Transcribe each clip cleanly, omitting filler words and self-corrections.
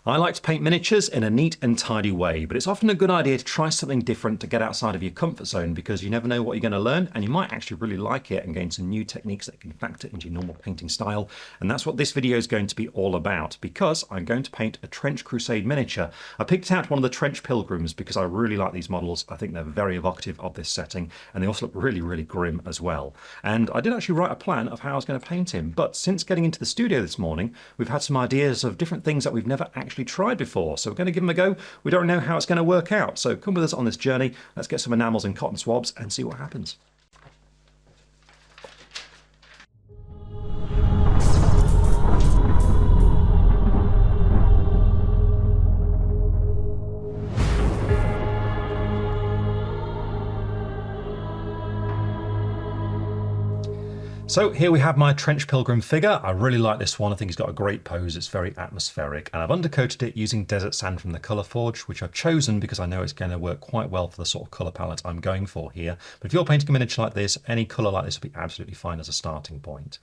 I like to paint miniatures in a neat and tidy way, but it's often a good idea to try something different to get outside of your comfort zone because you never know what you're going to learn and you might actually really like it and gain some new techniques that you can factor into your normal painting style. And that's what this video is going to be all about because I'm going to paint a Trench Crusade miniature. I picked out one of the Trench Pilgrims because I really like these models. I think they're very evocative of this setting and they also look really, really grim as well. And I did actually write a plan of how I was going to paint him, but since getting into the studio this morning, we've had some ideas of different things that we've never actually tried before, so we're going to give them a go. We don't know how it's going to work out, so come with us on this journey. Let's get some enamels and cotton swabs and see what happens. So here we have my Trench Pilgrim figure. I really like this one. I think he's got a great pose. It's very atmospheric. And I've undercoated it using Desert Sand from the Colour Forge, which I've chosen because I know it's going to work quite well for the sort of colour palette I'm going for here. But if you're painting a miniature like this, any colour like this will be absolutely fine as a starting point.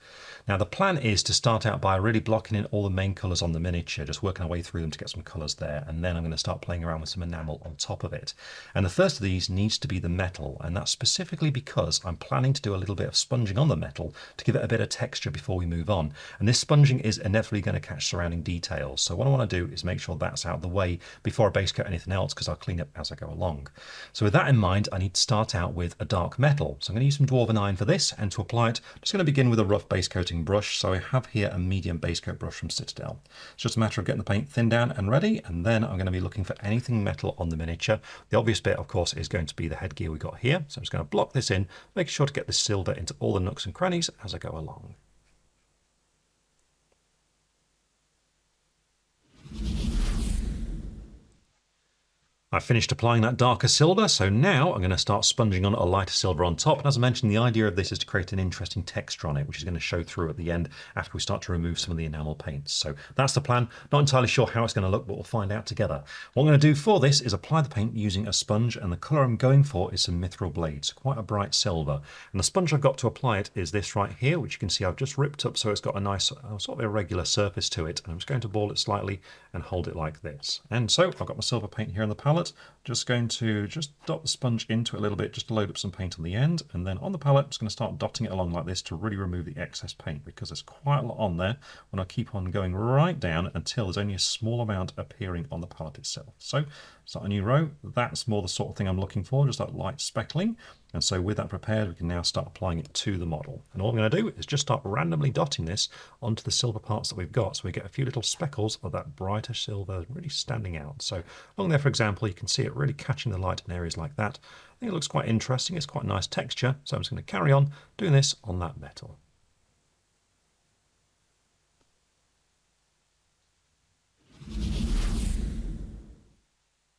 Now the plan is to start out by really blocking in all the main colours on the miniature, just working our way through them to get some colours there. And then I'm going to start playing around with some enamel on top of it. And the first of these needs to be the metal. And that's specifically because I'm planning to do a little bit of sponging on the metal to give it a bit of texture before we move on. And this sponging is inevitably going to catch surrounding details. So what I want to do is make sure that's out of the way before I base coat anything else because I'll clean up as I go along. So with that in mind, I need to start out with a dark metal. So I'm going to use some Dwarven Iron for this, and to apply it, I'm just going to begin with a rough base coating brush. So I have here a medium base coat brush from Citadel. It's just a matter of getting the paint thinned down and ready, and then I'm going to be looking for anything metal on the miniature. The obvious bit, of course, is going to be the headgear we got here. So I'm just going to block this in, making sure to get this silver into all the nooks and crannies as I go along. I finished applying that darker silver, so now I'm going to start sponging on a lighter silver on top. And as I mentioned, the idea of this is to create an interesting texture on it, which is going to show through at the end after we start to remove some of the enamel paints. So that's the plan. Not entirely sure how it's going to look, but we'll find out together. What I'm going to do for this is apply the paint using a sponge, and the colour I'm going for is some Mythril Blade, so quite a bright silver. And the sponge I've got to apply it is this right here, which you can see I've just ripped up so it's got a nice sort of irregular surface to it. And I'm just going to ball it slightly and hold it like this. And so I've got my silver paint here on the palette. Just going to dot the sponge into it a little bit just to load up some paint on the end, and then on the palette I'm just going to start dotting it along like this to really remove the excess paint because there's quite a lot on there when I keep on going right down until there's only a small amount appearing on the palette itself. So start a new row. That's more the sort of thing I'm looking for, just that light speckling. And so with that prepared, we can now start applying it to the model. And all I'm going to do is just start randomly dotting this onto the silver parts that we've got. So we get a few little speckles of that brighter silver really standing out. So along there, for example, you can see it really catching the light in areas like that. I think it looks quite interesting. It's quite a nice texture. So I'm just going to carry on doing this on that metal.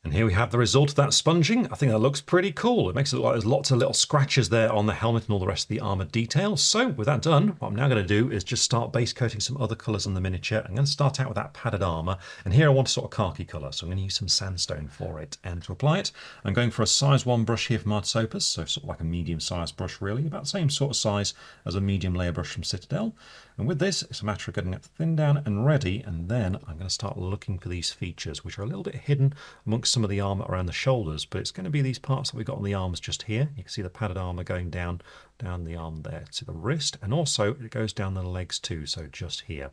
And here we have the result of that sponging. I think that looks pretty cool. It makes it look like there's lots of little scratches there on the helmet and all the rest of the armoured details. So with that done, what I'm now going to do is just start base coating some other colours on the miniature. I'm going to start out with that padded armour. And here I want a sort of khaki colour, so I'm going to use some sandstone for it. And to apply it, I'm going for a size 1 brush here from Artsopus, so sort of like a medium-sized brush really, about the same sort of size as a medium layer brush from Citadel. And with this, it's a matter of getting it thinned down and ready, and then I'm going to start looking for these features, which are a little bit hidden amongst some of the armour around the shoulders, but it's going to be these parts that we've got on the arms just here. You can see the padded armour going down the arm there to the wrist, and also it goes down the legs too, so just here.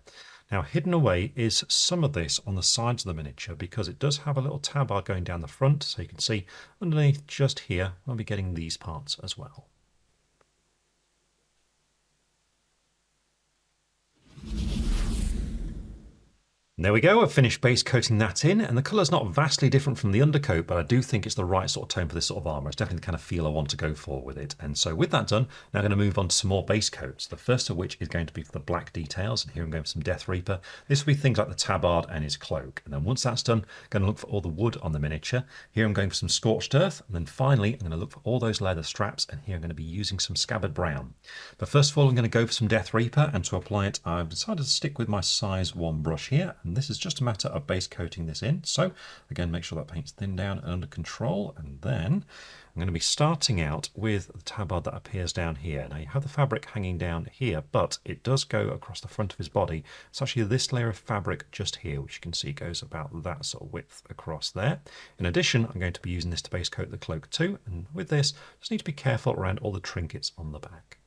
Now hidden away is some of this on the sides of the miniature because it does have a little tabard going down the front, so you can see underneath just here, I'll be getting these parts as well. And there we go, I've finished base coating that in, and the colour's not vastly different from the undercoat, but I do think it's the right sort of tone for this sort of armour. It's definitely the kind of feel I want to go for with it. And so with that done, now I'm going to move on to some more base coats. The first of which is going to be for the black details, and here I'm going for some Death Reaper. This will be things like the tabard and his cloak. And then once that's done, I'm going to look for all the wood on the miniature. Here I'm going for some Scorched Earth, and then finally I'm going to look for all those leather straps, and here I'm going to be using some Scabard Brown. But first of all, I'm going to go for some Death Reaper, and to apply it, I've decided to stick with my size 1 brush here. and this is just a matter of base coating this in. So again, make sure that paint's thinned down and under control, and then I'm going to be starting out with the tabard that appears down here. Now you have the fabric hanging down here, but it does go across the front of his body. It's actually this layer of fabric just here, which you can see goes about that sort of width across there. In addition, I'm going to be using this to base coat the cloak too, and with this, just need to be careful around all the trinkets on the back.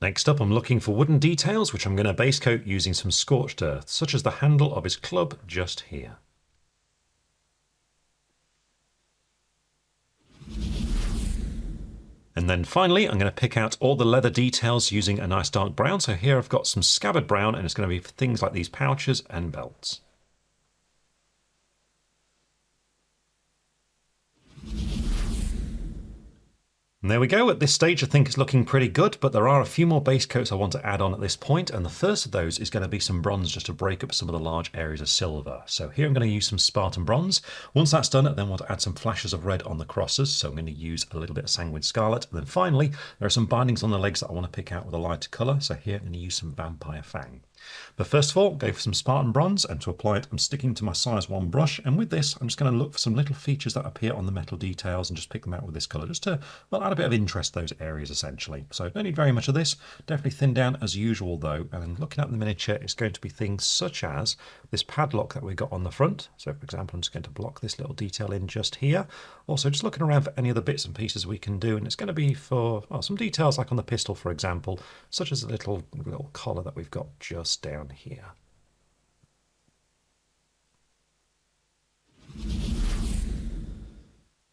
Next up, I'm looking for wooden details, which I'm going to base coat using some scorched earth, such as the handle of his club just here. And then finally, I'm going to pick out all the leather details using a nice dark brown. So here I've got some Scabard Brown, and it's going to be for things like these pouches and belts. And there we go. At this stage, I think it's looking pretty good, but there are a few more base coats I want to add on at this point, and the first of those is going to be some bronze just to break up some of the large areas of silver. So here I'm going to use some Spartan Bronze. Once that's done, I then want to add some flashes of red on the crosses, so I'm going to use a little bit of Sanguine Scarlet. And then finally, there are some bindings on the legs that I want to pick out with a lighter colour, so here I'm going to use some Vampire Fang. But first of all, go for some Spartan Bronze, and to apply it, I'm sticking to my size 1 brush, and with this, I'm just going to look for some little features that appear on the metal details and just pick them out with this colour, just to, well, add a bit of interest to those areas essentially. So don't need very much of this, definitely thin down as usual though, and then looking at the miniature, it's going to be things such as this padlock that we got on the front. So for example, I'm just going to block this little detail in just here. Also just looking around for any other bits and pieces we can do, and it's going to be for, well, some details like on the pistol for example, such as a little collar that we've got just down here.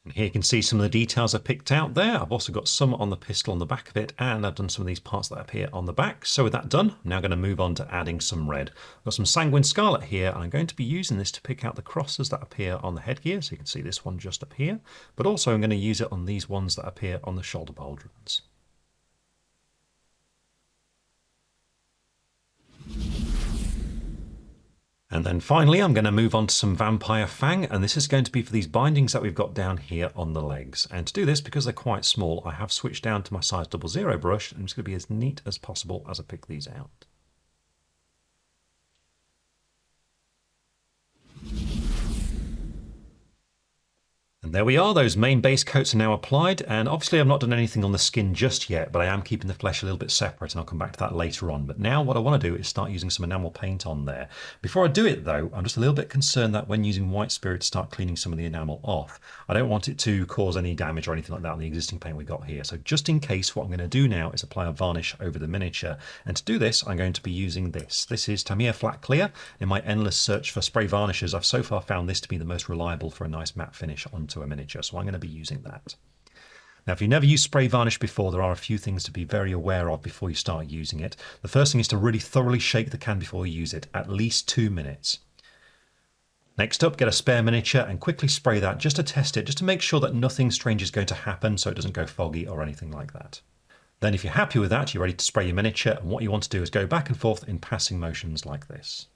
And here you can see some of the details I picked out there. I've also got some on the pistol on the back of it, and I've done some of these parts that appear on the back. So with that done, I'm now going to move on to adding some red. I've got some Sanguine Scarlet here, and I'm going to be using this to pick out the crosses that appear on the headgear. So you can see this one just up here, but also I'm going to use it on these ones that appear on the shoulder pauldrons. And then finally, I'm going to move on to some Vampire Fang, and this is going to be for these bindings that we've got down here on the legs. And to do this, because they're quite small, I have switched down to my size 00 brush, and it's going to be as neat as possible as I pick these out. And there we are, those main base coats are now applied, and obviously I've not done anything on the skin just yet, but I am keeping the flesh a little bit separate, and I'll come back to that later on. But now what I want to do is start using some enamel paint on there. Before I do it though, I'm just a little bit concerned that when using white spirit to start cleaning some of the enamel off, I don't want it to cause any damage or anything like that on the existing paint we got here. So just in case, what I'm going to do now is apply a varnish over the miniature, and to do this I'm going to be using this. This is Tamiya Flat Clear. In my endless search for spray varnishes, I've so far found this to be the most reliable for a nice matte finish onto a miniature, so I'm going to be using that. Now, if you've never used spray varnish before, there are a few things to be very aware of before you start using it. The first thing is to really thoroughly shake the can before you use it, at least 2 minutes. Next up, get a spare miniature and quickly spray that just to test it, just to make sure that nothing strange is going to happen so it doesn't go foggy or anything like that. Then if you're happy with that, you're ready to spray your miniature, and what you want to do is go back and forth in passing motions like this.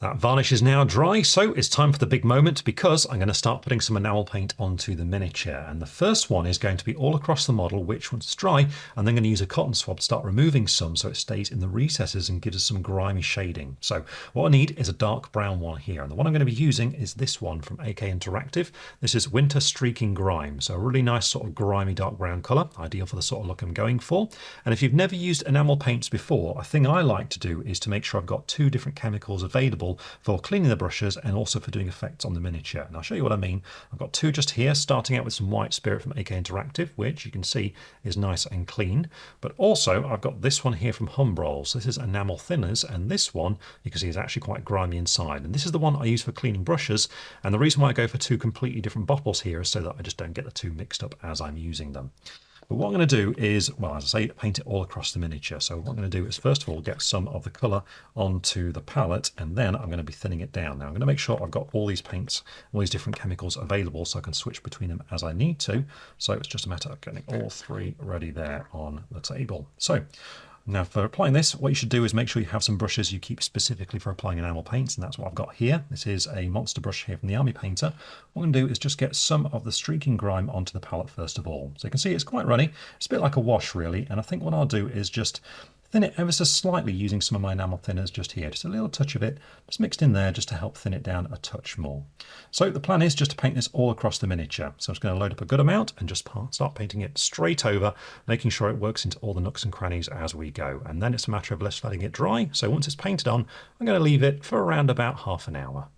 That varnish is now dry, so it's time for the big moment, because I'm going to start putting some enamel paint onto the miniature. And the first one is going to be all across the model, which once it's dry, I'm then going to use a cotton swab to start removing some so it stays in the recesses and gives us some grimy shading. So what I need is a dark brown one here, and the one I'm going to be using is this one from AK Interactive. This is Winter Streaking Grime, so a really nice sort of grimy dark brown colour, ideal for the sort of look I'm going for. And if you've never used enamel paints before, a thing I like to do is to make sure I've got 2 different chemicals available for cleaning the brushes and also for doing effects on the miniature. And I'll show you what I mean. I've got 2 just here, starting out with some white spirit from AK Interactive, which you can see is nice and clean. But also I've got this one here from Humbrolls. This is Enamel Thinners, and this one you can see is actually quite grimy inside. And this is the one I use for cleaning brushes. And the reason why I go for 2 completely different bottles here is so that I just don't get the 2 mixed up as I'm using them. But what I'm going to do is, well, as I say, paint it all across the miniature. So what I'm going to do is, first of all, get some of the colour onto the palette, and then I'm going to be thinning it down. Now I'm going to make sure I've got all these paints, all these different chemicals available so I can switch between them as I need to. So it's just a matter of getting all 3 ready there on the table. So Now for applying this, what you should do is make sure you have some brushes you keep specifically for applying enamel paints, and that's what I've got here. This is a monster brush here from the Army Painter. What I'm going to do is just get some of the streaking grime onto the palette first of all. So you can see it's quite runny. It's a bit like a wash really, and I think what I'll do is just thin it ever so slightly using some of my enamel thinners just here. Just a little touch of it, just mixed in there just to help thin it down a touch more. So the plan is just to paint this all across the miniature. So I'm just going to load up a good amount and just start painting it straight over, making sure it works into all the nooks and crannies as we go. And then it's a matter of just letting it dry. So once it's painted on, I'm going to leave it for around about half an hour.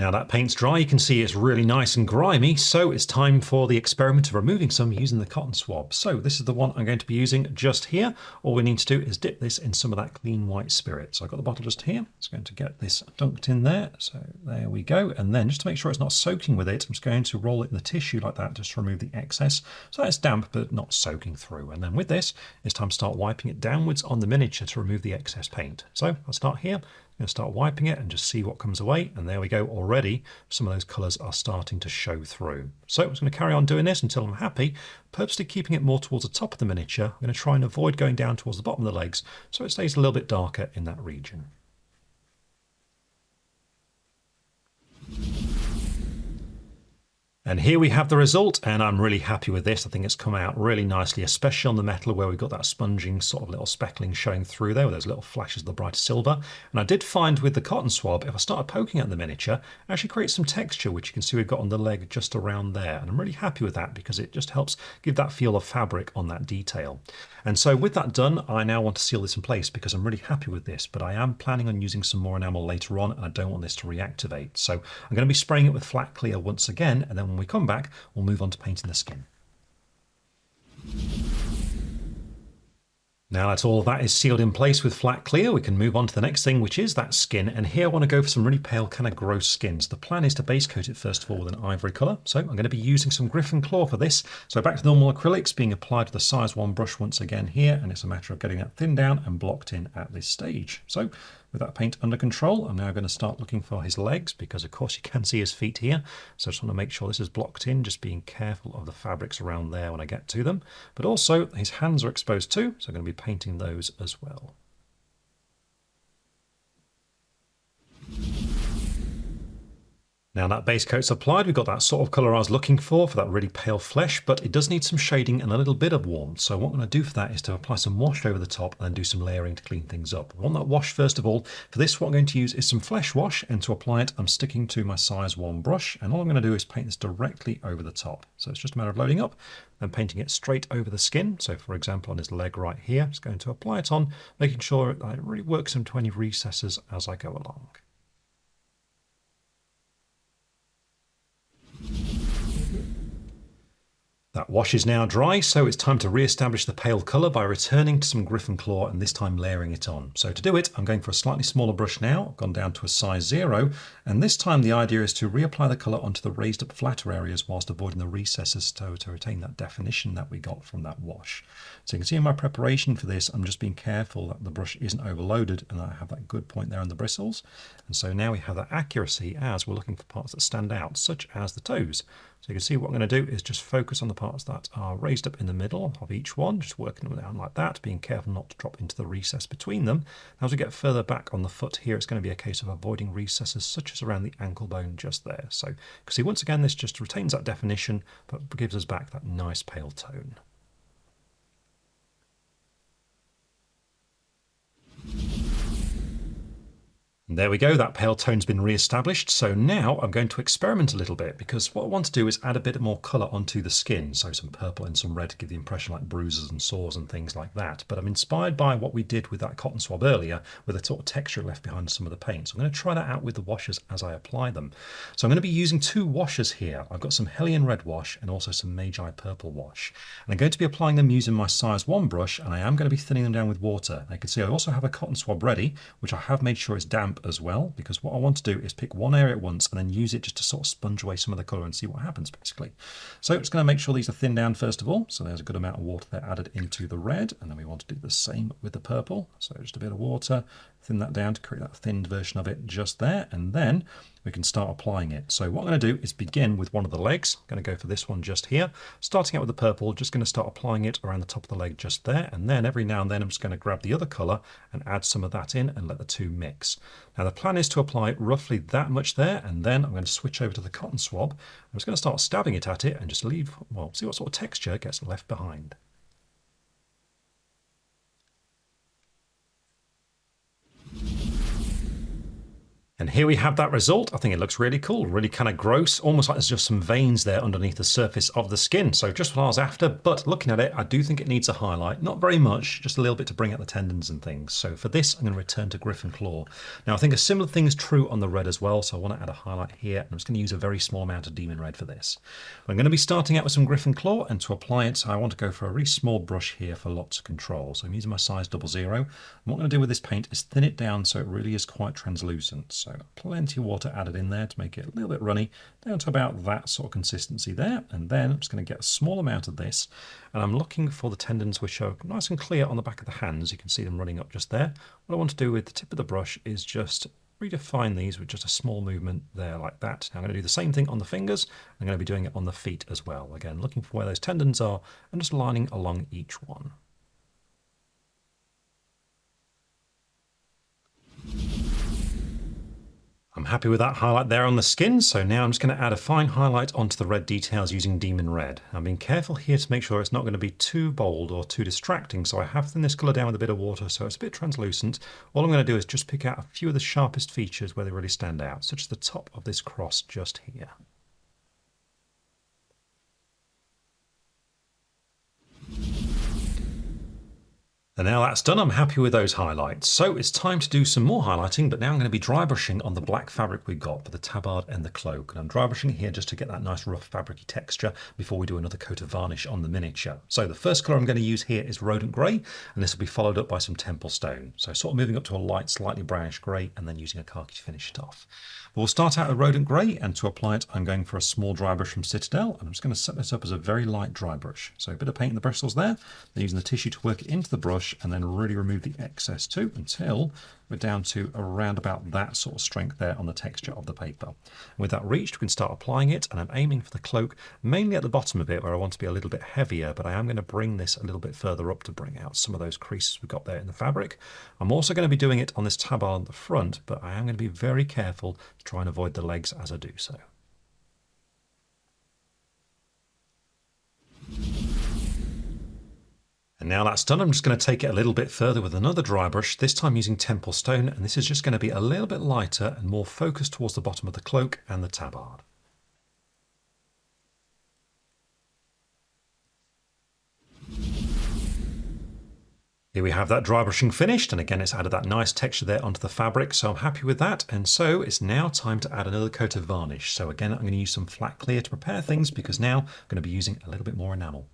Now that paint's dry, you can see it's really nice and grimy, so it's time for the experiment of removing some using the cotton swab. So this is the one I'm going to be using just here. All we need to do is dip this in some of that clean white spirit. So I've got the bottle just here. It's going to get this dunked in there. So there we go. And then just to make sure it's not soaking with it, I'm just going to roll it in the tissue like that just to remove the excess. So that's damp but not soaking through. And then with this, it's time to start wiping it downwards on the miniature to remove the excess paint. So I'll start here. I'm going to start wiping it and just see what comes away, and there we go. Already some of those colours are starting to show through. So I'm just going to carry on doing this until I'm happy, purposely keeping it more towards the top of the miniature. I'm going to try and avoid going down towards the bottom of the legs so it stays a little bit darker in that region. And here we have the result, and I'm really happy with this. I think it's come out really nicely, especially on the metal where we've got that sponging sort of little speckling showing through there with those little flashes of the brighter silver. And I did find with the cotton swab, if I started poking at the miniature, it actually creates some texture, which you can see we've got on the leg just around there. And I'm really happy with that because it just helps give that feel of fabric on that detail. And so with that done, I now want to seal this in place because I'm really happy with this, but I am planning on using some more enamel later on, and I don't want this to reactivate. So I'm going to be spraying it with flat clear once again, and then when we come back, we'll move on to painting the skin. Now that all of that is sealed in place with flat clear, we can move on to the next thing, which is that skin. And here I want to go for some really pale, kind of gross skins. The plan is to base coat it first of all with an ivory colour. So I'm going to be using some Griffon Claw for this. So back to normal acrylics being applied with a size 1 brush once again here, and it's a matter of getting that thinned down and blocked in at this stage. So with that paint under control, I'm now going to start looking for his legs because of course you can see his feet here. So I just want to make sure this is blocked in, just being careful of the fabrics around there when I get to them. But also his hands are exposed too, so I'm going to be painting those as well. Now that base coat's applied, we've got that sort of colour I was looking for that really pale flesh, but it does need some shading and a little bit of warmth. So what I'm going to do for that is to apply some wash over the top and then do some layering to clean things up. I want that wash first of all. For this, what I'm going to use is some flesh wash, and to apply it, I'm sticking to my size 1 brush, and all I'm going to do is paint this directly over the top. So it's just a matter of loading up and painting it straight over the skin. So for example, on his leg right here, I'm just going to apply it on, making sure it really works into any recesses as I go along. That wash is now dry, so it's time to re-establish the pale colour by returning to some Griffon Claw and this time layering it on. So to do it, I'm going for a slightly smaller brush now. I've gone down to a size 0, and this time the idea is to reapply the colour onto the raised up flatter areas whilst avoiding the recesses to retain that definition that we got from that wash. So you can see in my preparation for this, I'm just being careful that the brush isn't overloaded and I have that good point there on the bristles. And so now we have that accuracy as we're looking for parts that stand out, such as the toes. So you can see what I'm going to do is just focus on the parts that are raised up in the middle of each one, just working them down like that, being careful not to drop into the recess between them. As we get further back on the foot here, it's going to be a case of avoiding recesses such as around the ankle bone just there. So you can see once again, this just retains that definition, but gives us back that nice pale tone. And there we go, that pale tone's been re-established. So now I'm going to experiment a little bit because what I want to do is add a bit more colour onto the skin. So some purple and some red to give the impression like bruises and sores and things like that. But I'm inspired by what we did with that cotton swab earlier with the sort of texture left behind some of the paint. So I'm going to try that out with the washes as I apply them. So I'm going to be using 2 washes here. I've got some Hellion red wash and also some Magi purple wash. And I'm going to be applying them using my size 1 brush, and I am going to be thinning them down with water. And you can see I also have a cotton swab ready, which I have made sure is damp as well, because what I want to do is pick one area at once and then use it just to sort of sponge away some of the colour and see what happens basically. So I'm just going to make sure these are thinned down first of all. So there's a good amount of water there added into the red, and then we want to do the same with the purple. So just a bit of water thin that down to create that thinned version of it just there, and then we can start applying it. So what I'm going to do is begin with one of the legs. I'm going to go for this one just here. Starting out with the purple, just going to start applying it around the top of the leg just there, and then every now and then I'm just going to grab the other colour and add some of that in and let the two mix. Now the plan is to apply roughly that much there, and then I'm going to switch over to the cotton swab. I'm just going to start stabbing it at it and just see what sort of texture gets left behind. And here we have that result. I think it looks really cool, really kind of gross, almost like there's just some veins there underneath the surface of the skin. So just what I was after, but looking at it, I do think it needs a highlight. Not very much, just a little bit to bring out the tendons and things. So for this, I'm going to return to Griffon Claw. Now I think a similar thing is true on the red as well, so I want to add a highlight here. And I'm just going to use a very small amount of Demon Red for this. I'm going to be starting out with some Griffon Claw, and to apply it, I want to go for a really small brush here for lots of control. So I'm using my size 00. And what I'm going to do with this paint is thin it down so it really is quite translucent. So plenty of water added in there to make it a little bit runny, down to about that sort of consistency there. And then I'm just going to get a small amount of this, and I'm looking for the tendons which are nice and clear on the back of the hands. You can see them running up just there. What I want to do with the tip of the brush is just redefine these with just a small movement there like that. Now I'm going to do the same thing on the fingers. I'm going to be doing it on the feet as well. Again, looking for where those tendons are and just lining along each one. I'm happy with that highlight there on the skin, so now I'm just going to add a fine highlight onto the red details using Demon Red. I'm being careful here to make sure it's not going to be too bold or too distracting, so I have thinned this colour down with a bit of water so it's a bit translucent. All I'm going to do is just pick out a few of the sharpest features where they really stand out, such as the top of this cross just here. And now that's done, I'm happy with those highlights. So it's time to do some more highlighting, but now I'm going to be dry brushing on the black fabric we got for the tabard and the cloak. And I'm dry brushing here just to get that nice rough fabricy texture before we do another coat of varnish on the miniature. So the first colour I'm going to use here is Rodent Grey, and this will be followed up by some Temple Stone. So sort of moving up to a light, slightly brownish grey, and then using a khaki to finish it off. We'll start out with Rodent Grey, and to apply it, I'm going for a small dry brush from Citadel, and I'm just going to set this up as a very light dry brush. So a bit of paint in the bristles there, then using the tissue to work it into the brush, and then really remove the excess too, until we're down to around about that sort of strength there on the texture of the paper. And with that reached, we can start applying it, and I'm aiming for the cloak mainly at the bottom of it where I want to be a little bit heavier, but I am going to bring this a little bit further up to bring out some of those creases we've got there in the fabric. I'm also going to be doing it on this tabard at the front, but I am going to be very careful to try and avoid the legs as I do so. And now that's done, I'm just going to take it a little bit further with another dry brush, this time using Temple Stone, and this is just going to be a little bit lighter and more focused towards the bottom of the cloak and the tabard. Here we have that dry brushing finished, and again it's added that nice texture there onto the fabric, so I'm happy with that. And so it's now time to add another coat of varnish. So again I'm going to use some flat clear to prepare things, because now I'm going to be using a little bit more enamel.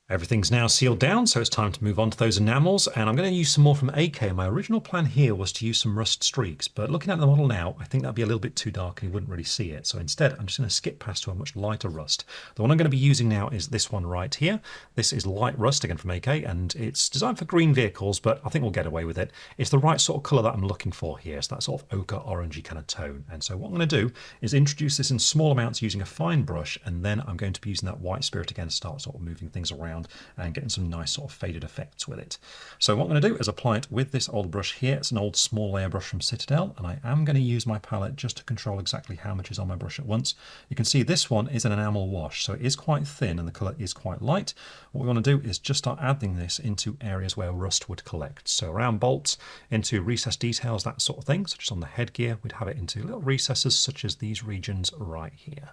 Everything's now sealed down, so it's time to move on to those enamels, and I'm going to use some more from AK. My original plan here was to use some rust streaks, but looking at the model now, I think that'd be a little bit too dark and you wouldn't really see it. So instead, I'm just going to skip past to a much lighter rust. The one I'm going to be using now is this one right here. This is light rust, again from AK, and it's designed for green vehicles, but I think we'll get away with it. It's the right sort of colour that I'm looking for here, so that sort of ochre orangey kind of tone. And so what I'm going to do is introduce this in small amounts using a fine brush, and then I'm going to be using that white spirit again to start sort of moving things around and getting some nice sort of faded effects with it. So what I'm going to do is apply it with this old brush here. It's an old small layer brush from Citadel, and I am going to use my palette just to control exactly how much is on my brush at once. You can see this one is an enamel wash, so it is quite thin and the colour is quite light. What we want to do is just start adding this into areas where rust would collect. So around bolts, into recessed details, that sort of thing. So just on the headgear, we'd have it into little recesses such as these regions right here.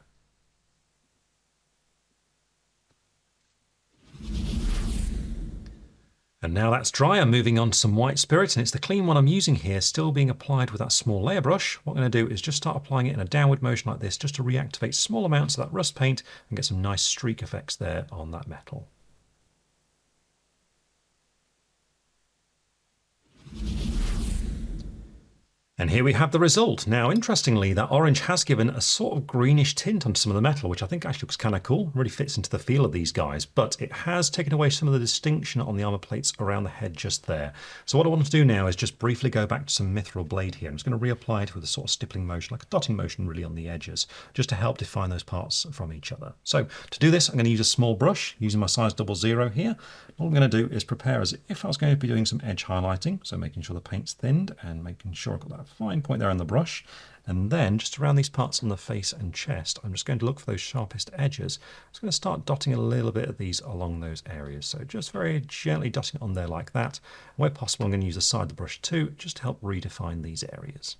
And now that's dry, I'm moving on to some white spirit, and it's the clean one I'm using here, still being applied with that small layer brush. What I'm going to do is just start applying it in a downward motion like this, just to reactivate small amounts of that rust paint and get some nice streak effects there on that metal. And here we have the result. Now, interestingly, that orange has given a sort of greenish tint onto some of the metal, which I think actually looks kind of cool. Really fits into the feel of these guys, but it has taken away some of the distinction on the armor plates around the head just there. So what I want to do now is just briefly go back to some Mythril Blade here. I'm just going to reapply it with a sort of stippling motion, like a dotting motion really on the edges, just to help define those parts from each other. So to do this, I'm going to use a small brush using my size 00 here. All I'm going to do is prepare as if I was going to be doing some edge highlighting, so making sure the paint's thinned and making sure I've got that fine point there on the brush. And then just around these parts on the face and chest, I'm just going to look for those sharpest edges. I'm just going to start dotting a little bit of these along those areas. So just very gently dotting it on there like that. Where possible, I'm going to use the side of the brush too, just to help redefine these areas.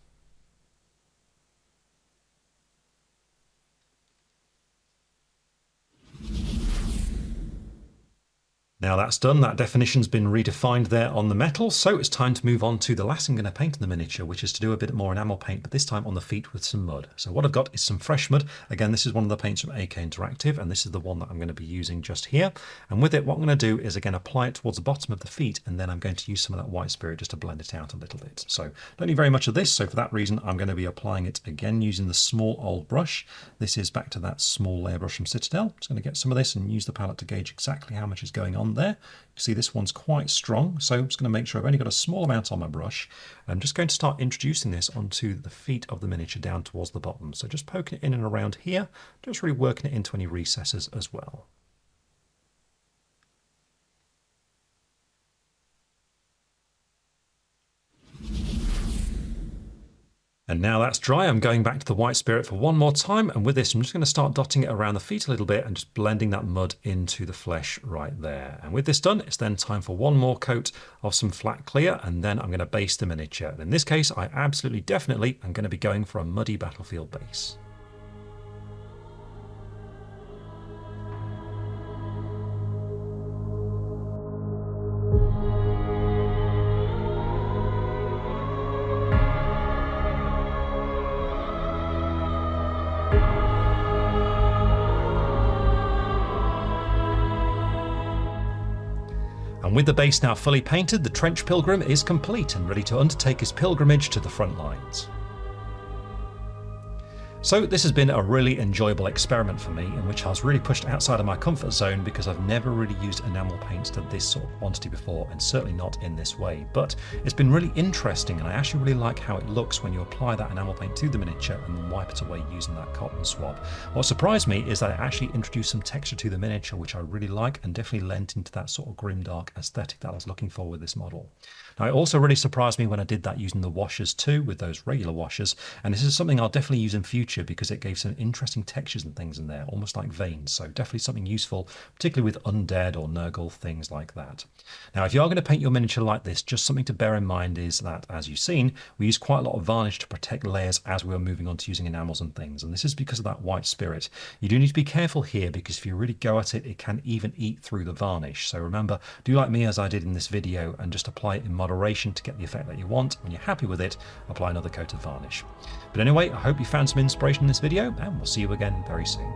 Now that's done, that definition's been redefined there on the metal, so it's time to move on to the last thing I'm going to paint in the miniature, which is to do a bit more enamel paint, but this time on the feet with some mud. So what I've got is some fresh mud. Again, this is one of the paints from AK Interactive, and this is the one that I'm going to be using just here. And with it, what I'm going to do is, again, apply it towards the bottom of the feet, and then I'm going to use some of that white spirit just to blend it out a little bit. So don't need very much of this, so for that reason, I'm going to be applying it again using the small old brush. This is back to that small layer brush from Citadel. Just going to get some of this and use the palette to gauge exactly how much is going on there. You see this one's quite strong, so I'm just going to make sure I've only got a small amount on my brush. I'm just going to start introducing this onto the feet of the miniature down towards the bottom. So just poking it in and around here, just really working it into any recesses as well. And now that's dry, I'm going back to the white spirit for one more time, and with this I'm just going to start dotting it around the feet a little bit and just blending that mud into the flesh right there. And with this done, it's then time for one more coat of some flat clear, and then I'm going to base the miniature. And in this case, I absolutely definitely am going to be going for a muddy battlefield base. And with the base now fully painted, the Trench Pilgrim is complete and ready to undertake his pilgrimage to the front lines. So this has been a really enjoyable experiment for me, in which I was really pushed outside of my comfort zone because I've never really used enamel paints to this sort of quantity before, and certainly not in this way. But it's been really interesting, and I actually really like how it looks when you apply that enamel paint to the miniature and then wipe it away using that cotton swab. What surprised me is that it actually introduced some texture to the miniature, which I really like, and definitely lent into that sort of grimdark aesthetic that I was looking for with this model. Now it also really surprised me when I did that using the washers too, with those regular washers, and this is something I'll definitely use in future because it gave some interesting textures and things in there, almost like veins. So definitely something useful, particularly with undead or Nurgle, things like that. Now, if you are going to paint your miniature like this, just something to bear in mind is that, as you've seen, we use quite a lot of varnish to protect layers as we are moving on to using enamels and things. And this is because of that white spirit. You do need to be careful here because if you really go at it, it can even eat through the varnish. So remember, do like me as I did in this video and just apply it in moderation to get the effect that you want. When you're happy with it, apply another coat of varnish. But anyway, I hope you found some inspiration in this video, and we'll see you again very soon.